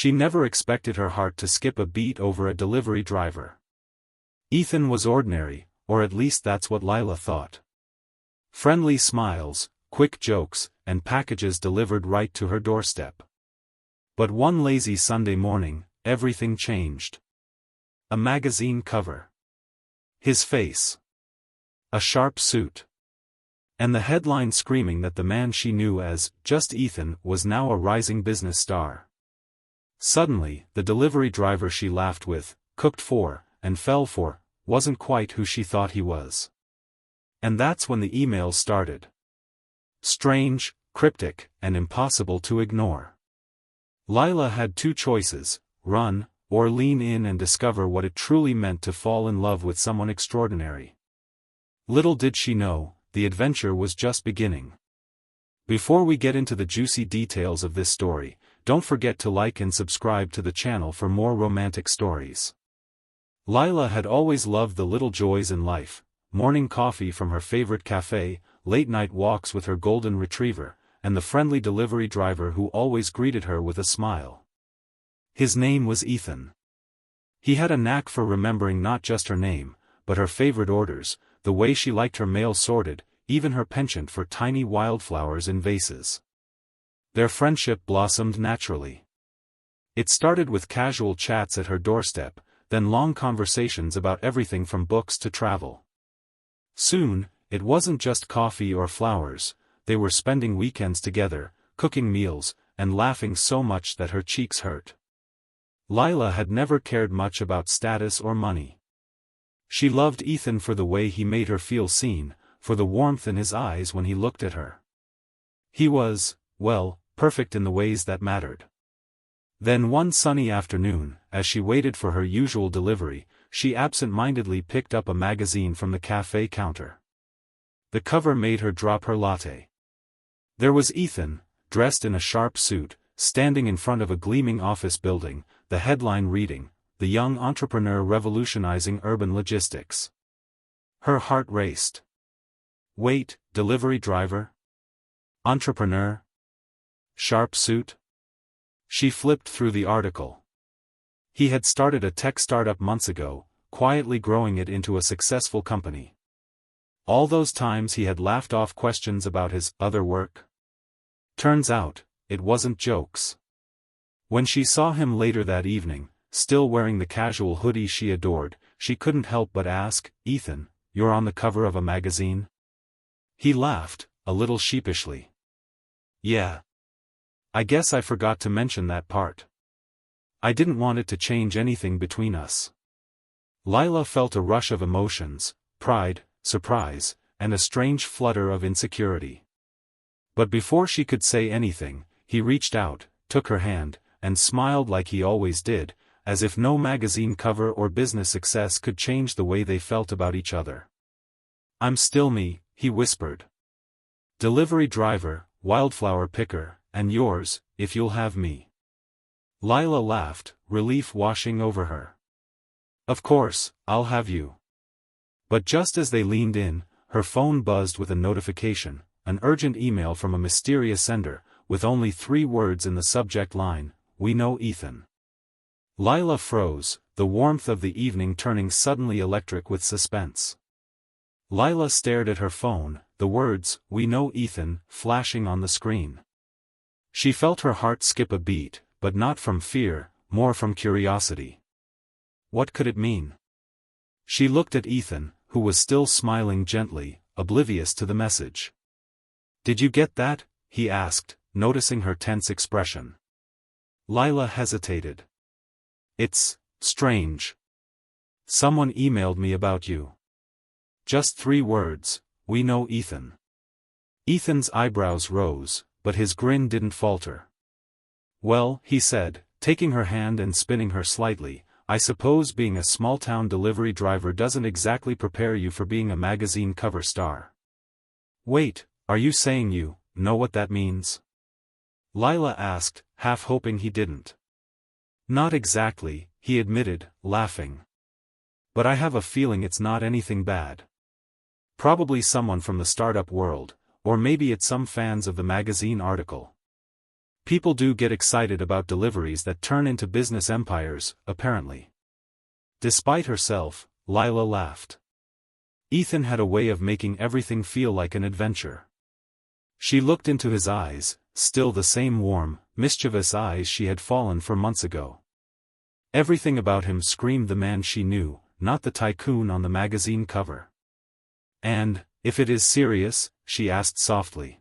She never expected her heart to skip a beat over a delivery driver. Ethan was ordinary, or at least that's what Lila thought. Friendly smiles, quick jokes, and packages delivered right to her doorstep. But one lazy Sunday morning, everything changed. A magazine cover. His face. A sharp suit. And the headline screaming that the man she knew as just Ethan was now a rising business star. Suddenly, the delivery driver she laughed with, cooked for, and fell for, wasn't quite who she thought he was. And that's when the emails started. Strange, cryptic, and impossible to ignore. Lila had two choices: run, or lean in and discover what it truly meant to fall in love with someone extraordinary. Little did she know, the adventure was just beginning. Before we get into the juicy details of this story, don't forget to like and subscribe to the channel for more romantic stories. Lila had always loved the little joys in life: morning coffee from her favorite cafe, late-night walks with her golden retriever, and the friendly delivery driver who always greeted her with a smile. His name was Ethan. He had a knack for remembering not just her name, but her favorite orders, the way she liked her mail sorted, even her penchant for tiny wildflowers in vases. Their friendship blossomed naturally. It started with casual chats at her doorstep, then long conversations about everything from books to travel. Soon, it wasn't just coffee or flowers, they were spending weekends together, cooking meals, and laughing so much that her cheeks hurt. Lila had never cared much about status or money. She loved Ethan for the way he made her feel seen, for the warmth in his eyes when he looked at her. He was, well, perfect in the ways that mattered. Then one sunny afternoon, as she waited for her usual delivery, she absent-mindedly picked up a magazine from the cafe counter. The cover made her drop her latte. There was Ethan, dressed in a sharp suit, standing in front of a gleaming office building, the headline reading, "The young entrepreneur revolutionizing urban logistics." Her heart raced. Wait, delivery driver? Entrepreneur? Sharp suit? She flipped through the article. He had started a tech startup months ago, quietly growing it into a successful company. All those times he had laughed off questions about his other work. Turns out, it wasn't jokes. When she saw him later that evening, still wearing the casual hoodie she adored, she couldn't help but ask, "Ethan, you're on the cover of a magazine?" He laughed, a little sheepishly. "Yeah. I guess I forgot to mention that part. I didn't want it to change anything between us." Lila felt a rush of emotions: pride, surprise, and a strange flutter of insecurity. But before she could say anything, he reached out, took her hand, and smiled like he always did, as if no magazine cover or business success could change the way they felt about each other. "I'm still me," he whispered. "Delivery driver, wildflower picker, and yours, if you'll have me." Lila laughed, relief washing over her. "Of course, I'll have you." But just as they leaned in, her phone buzzed with a notification, an urgent email from a mysterious sender, with only 3 words in the subject line: "We know Ethan." Lila froze, the warmth of the evening turning suddenly electric with suspense. Lila stared at her phone, the words, "We know Ethan," flashing on the screen. She felt her heart skip a beat, but not from fear, more from curiosity. What could it mean? She looked at Ethan, who was still smiling gently, oblivious to the message. "Did you get that?" he asked, noticing her tense expression. Lila hesitated. "It's strange. Someone emailed me about you." Just 3 words, "We know Ethan." Ethan's eyebrows rose, but his grin didn't falter. "Well," he said, taking her hand and spinning her slightly, "I suppose being a small-town delivery driver doesn't exactly prepare you for being a magazine cover star." "Wait, are you saying you know what that means?" Lila asked, half hoping he didn't. "Not exactly," he admitted, laughing. "But I have a feeling it's not anything bad. Probably someone from the startup world, or maybe it's some fans of the magazine article. People do get excited about deliveries that turn into business empires, apparently. Despite herself, Lila laughed. Ethan had a way of making everything feel like an adventure. She looked into his eyes, still the same warm, mischievous eyes she had fallen for months ago. Everything about him screamed the man she knew, not the tycoon on the magazine cover. "And, if it is serious?" she asked softly.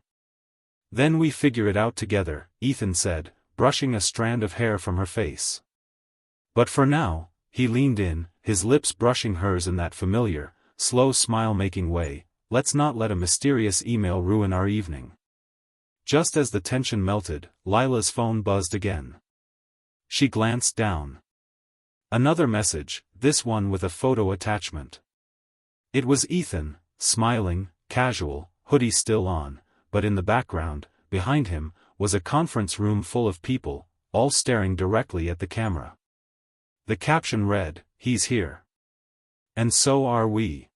"Then we figure it out together," Ethan said, brushing a strand of hair from her face. "But for now," he leaned in, his lips brushing hers in that familiar, slow smile-making way, "let's not let a mysterious email ruin our evening." Just as the tension melted, Lila's phone buzzed again. She glanced down. Another message, this one with a photo attachment. It was Ethan, smiling, casual, hoodie still on, but in the background, behind him, was a conference room full of people, all staring directly at the camera. The caption read, "He's here. And so are we."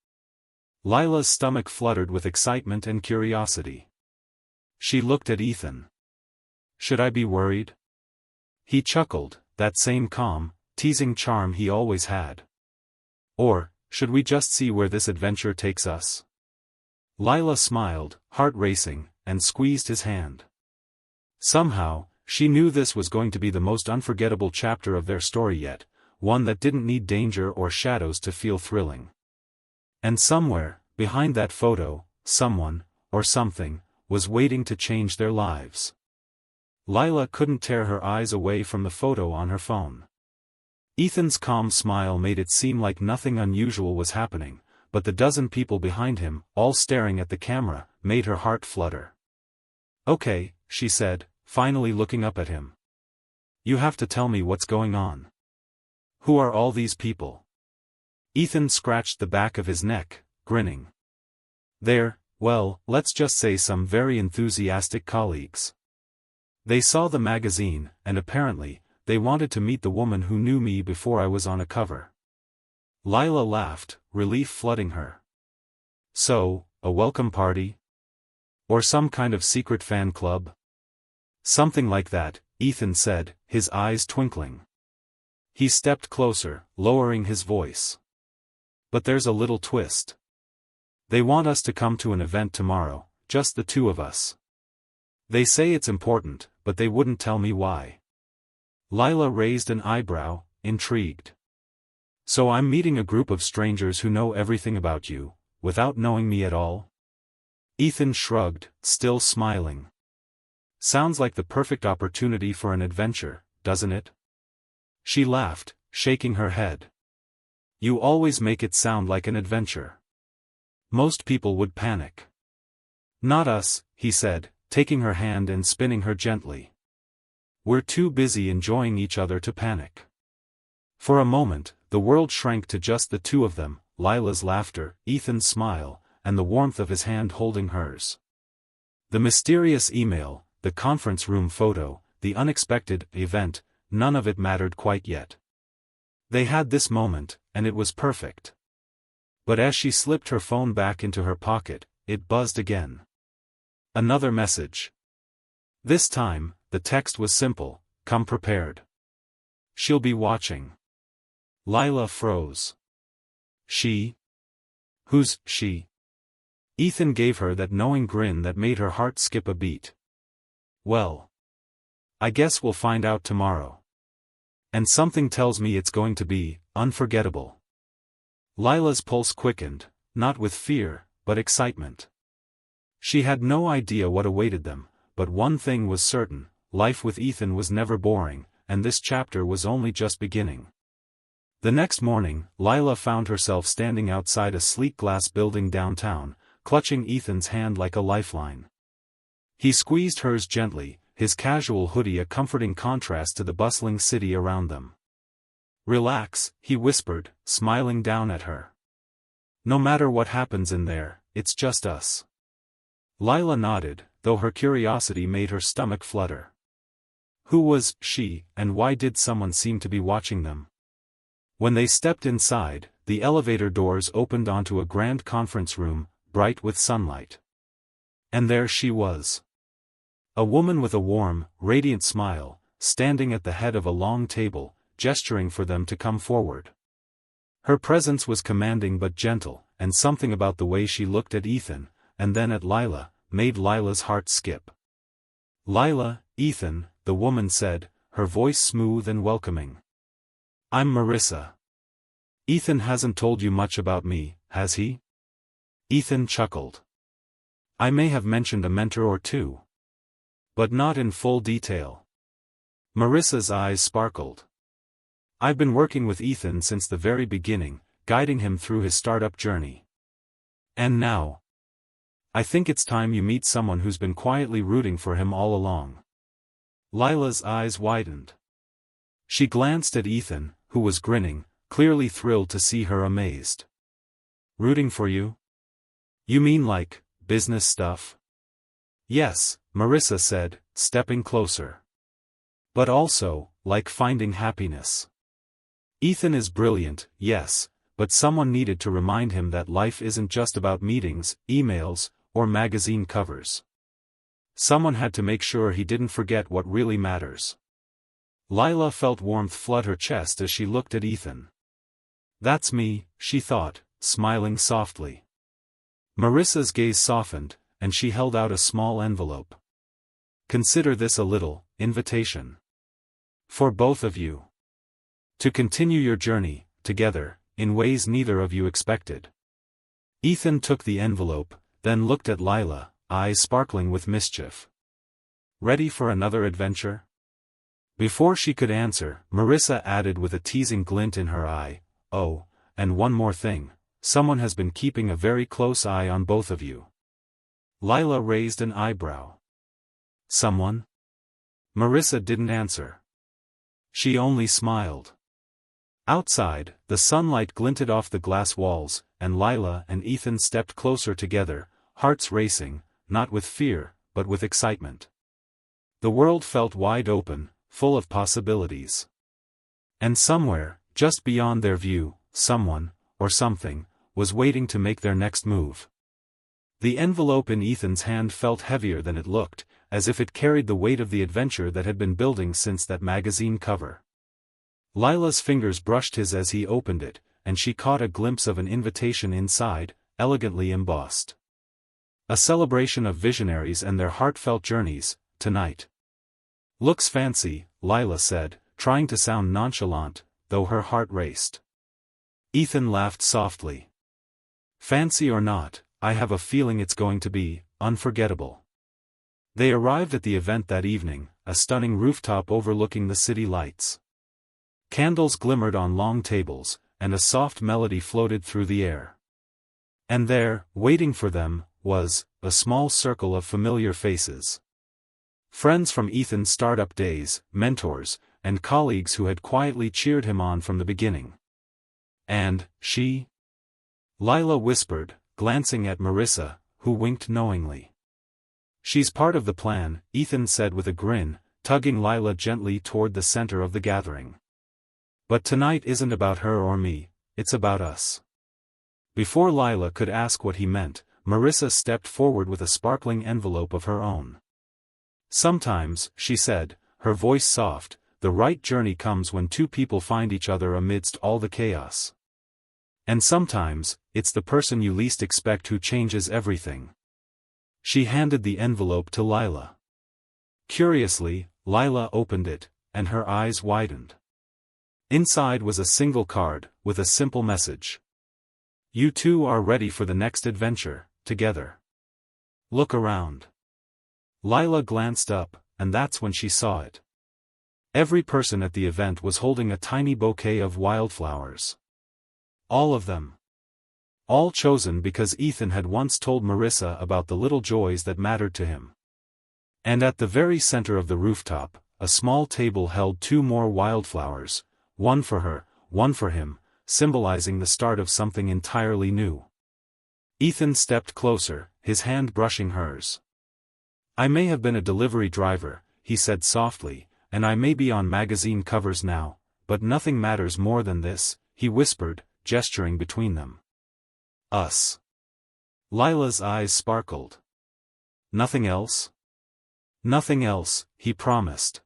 Lila's stomach fluttered with excitement and curiosity. She looked at Ethan. "Should I be worried?" He chuckled, that same calm, teasing charm he always had. "Or, should we just see where this adventure takes us?" Lila smiled, heart racing, and squeezed his hand. Somehow, she knew this was going to be the most unforgettable chapter of their story yet, one that didn't need danger or shadows to feel thrilling. And somewhere, behind that photo, someone, or something, was waiting to change their lives. Lila couldn't tear her eyes away from the photo on her phone. Ethan's calm smile made it seem like nothing unusual was happening, but the dozen people behind him, all staring at the camera, made her heart flutter. "Okay," she said, finally looking up at him. "You have to tell me what's going on. Who are all these people?" Ethan scratched the back of his neck, grinning. "They're, well, let's just say some very enthusiastic colleagues. They saw the magazine, and apparently, they wanted to meet the woman who knew me before I was on a cover." Lila laughed, relief flooding her. "So, a welcome party? Or some kind of secret fan club?" "Something like that," Ethan said, his eyes twinkling. He stepped closer, lowering his voice. "But there's a little twist. They want us to come to an event tomorrow, just the two of us. They say it's important, but they wouldn't tell me why." Lila raised an eyebrow, intrigued. "So I'm meeting a group of strangers who know everything about you, without knowing me at all?" Ethan shrugged, still smiling. "Sounds like the perfect opportunity for an adventure, doesn't it?" She laughed, shaking her head. "You always make it sound like an adventure. Most people would panic." "Not us," he said, taking her hand and spinning her gently. "We're too busy enjoying each other to panic." For a moment, the world shrank to just the two of them, Lila's laughter, Ethan's smile, and the warmth of his hand holding hers. The mysterious email, the conference room photo, the unexpected event, none of it mattered quite yet. They had this moment, and it was perfect. But as she slipped her phone back into her pocket, it buzzed again. Another message. This time, the text was simple, "Come prepared. She'll be watching." Lila froze. "She? Who's she?" Ethan gave her that knowing grin that made her heart skip a beat. "Well, I guess we'll find out tomorrow. And something tells me it's going to be unforgettable." Lila's pulse quickened, not with fear, but excitement. She had no idea what awaited them, but one thing was certain, life with Ethan was never boring, and this chapter was only just beginning. The next morning, Lila found herself standing outside a sleek glass building downtown, clutching Ethan's hand like a lifeline. He squeezed hers gently, his casual hoodie a comforting contrast to the bustling city around them. "Relax," he whispered, smiling down at her. "No matter what happens in there, it's just us." Lila nodded, though her curiosity made her stomach flutter. Who was she, and why did someone seem to be watching them? When they stepped inside, the elevator doors opened onto a grand conference room, bright with sunlight. And there she was. A woman with a warm, radiant smile, standing at the head of a long table, gesturing for them to come forward. Her presence was commanding but gentle, and something about the way she looked at Ethan, and then at Lila, made Lila's heart skip. "Lila, Ethan," the woman said, her voice smooth and welcoming. "I'm Marissa. Ethan hasn't told you much about me, has he?" Ethan chuckled. "I may have mentioned a mentor or two. But not in full detail." Marissa's eyes sparkled. "I've been working with Ethan since the very beginning, guiding him through his startup journey. And now, I think it's time you meet someone who's been quietly rooting for him all along." Lila's eyes widened. She glanced at Ethan, who was grinning, clearly thrilled to see her amazed. "Rooting for you? You mean like, business stuff?" "Yes," Marissa said, stepping closer. "But also, like finding happiness. Ethan is brilliant, yes, but someone needed to remind him that life isn't just about meetings, emails, or magazine covers. Someone had to make sure he didn't forget what really matters." Lila felt warmth flood her chest as she looked at Ethan. "That's me," she thought, smiling softly. Marissa's gaze softened, and she held out a small envelope. "Consider this a little invitation. For both of you. To continue your journey, together, in ways neither of you expected." Ethan took the envelope, then looked at Lila, eyes sparkling with mischief. "Ready for another adventure?" Before she could answer, Marissa added with a teasing glint in her eye, "Oh, and one more thing, someone has been keeping a very close eye on both of you." Lila raised an eyebrow. "Someone?" Marissa didn't answer. She only smiled. Outside, the sunlight glinted off the glass walls, and Lila and Ethan stepped closer together, hearts racing, not with fear, but with excitement. The world felt wide open, full of possibilities. And somewhere, just beyond their view, someone, or something, was waiting to make their next move. The envelope in Ethan's hand felt heavier than it looked, as if it carried the weight of the adventure that had been building since that magazine cover. Lila's fingers brushed his as he opened it, and she caught a glimpse of an invitation inside, elegantly embossed. "A celebration of visionaries and their heartfelt journeys, tonight." "Looks fancy," Lila said, trying to sound nonchalant, though her heart raced. Ethan laughed softly. "Fancy or not, I have a feeling it's going to be unforgettable." They arrived at the event that evening, a stunning rooftop overlooking the city lights. Candles glimmered on long tables, and a soft melody floated through the air. And there, waiting for them, was a small circle of familiar faces. Friends from Ethan's startup days, mentors, and colleagues who had quietly cheered him on from the beginning. "And she?" Lila whispered, glancing at Marissa, who winked knowingly. "She's part of the plan," Ethan said with a grin, tugging Lila gently toward the center of the gathering. "But tonight isn't about her or me, it's about us." Before Lila could ask what he meant, Marissa stepped forward with a sparkling envelope of her own. "Sometimes," she said, her voice soft, "the right journey comes when two people find each other amidst all the chaos. And sometimes, it's the person you least expect who changes everything." She handed the envelope to Lila. Curiously, Lila opened it, and her eyes widened. Inside was a single card, with a simple message. "You two are ready for the next adventure, together. Look around." Lila glanced up, and that's when she saw it. Every person at the event was holding a tiny bouquet of wildflowers. All of them. All chosen because Ethan had once told Marissa about the little joys that mattered to him. And at the very center of the rooftop, a small table held two more wildflowers, one for her, one for him, symbolizing the start of something entirely new. Ethan stepped closer, his hand brushing hers. "I may have been a delivery driver," he said softly, "and I may be on magazine covers now, but nothing matters more than this," he whispered, gesturing between them. "Us." Lila's eyes sparkled. "Nothing else?" Nothing else, he promised.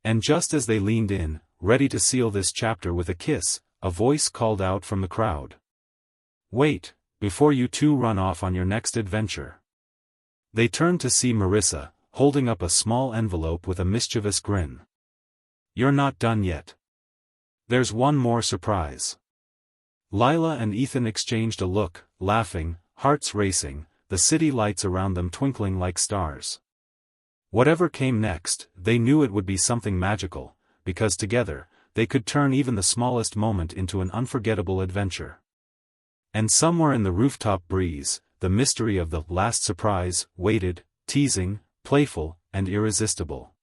And just as they leaned in, ready to seal this chapter with a kiss, a voice called out from the crowd. Wait, before you two run off on your next adventure. They turned to see Marissa, holding up a small envelope with a mischievous grin. You're not done yet. There's one more surprise. Lila and Ethan exchanged a look, laughing, hearts racing, the city lights around them twinkling like stars. Whatever came next, they knew it would be something magical, because together, they could turn even the smallest moment into an unforgettable adventure. And somewhere in the rooftop breeze, the mystery of the last surprise waited, teasing, playful, and irresistible.